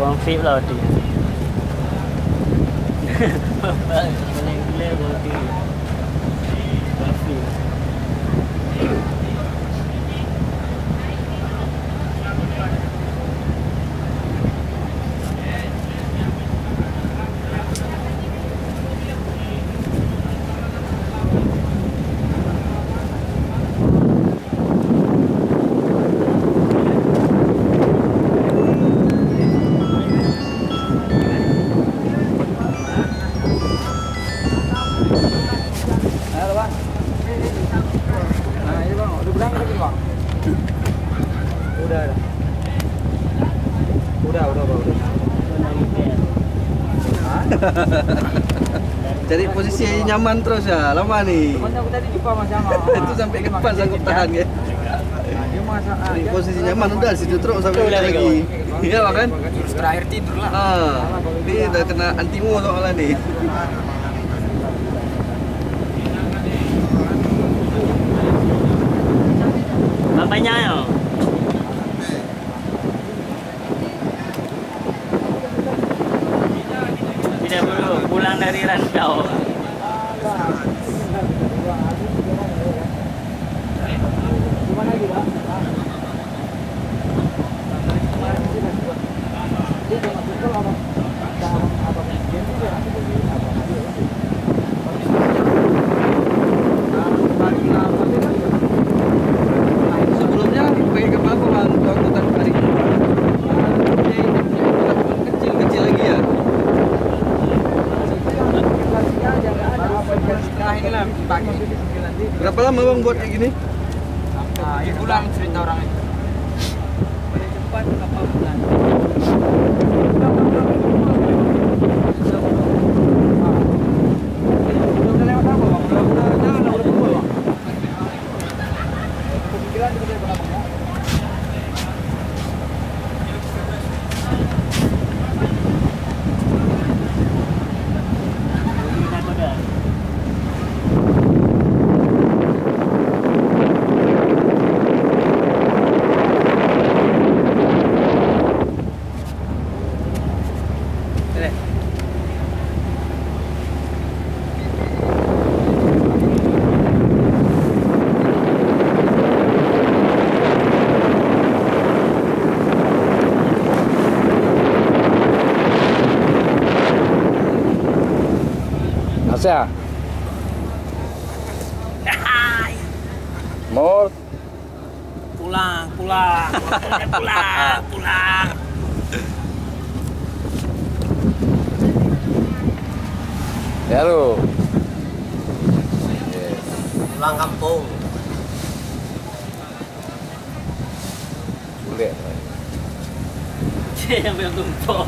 Bang Fib lah tu. Paling gila Bang Fib. Bang Fib. Cari posisi nyaman terus ya, lama nih. Aku tadi jumpa Mas Jama. Itu sampai kapan sanggup tahan ya? Dia masa Cari posisi nyaman udah situ terus sampai lagi. Iya kan? terakhir tidur lah. Ini udah kena antimo soalnya nih. Bapaknya ya. Tidak perlu pulang dari rantau. Sebelumnya pakai kapal apa bang? Angkutan hari ini? Kecil-kecil lagi ya? Berapa lama bang buat kayak gini? Pulang cerita orang itu. Paling cepat kapal bulan. Udah lewat apa bang? Udah jalan udah berdua bang. Kepikiran juga dia berapa bang? Masya. Mor. Pulang. Ya lu. Pulang kampung. Boleh. Yang belum tumpuk.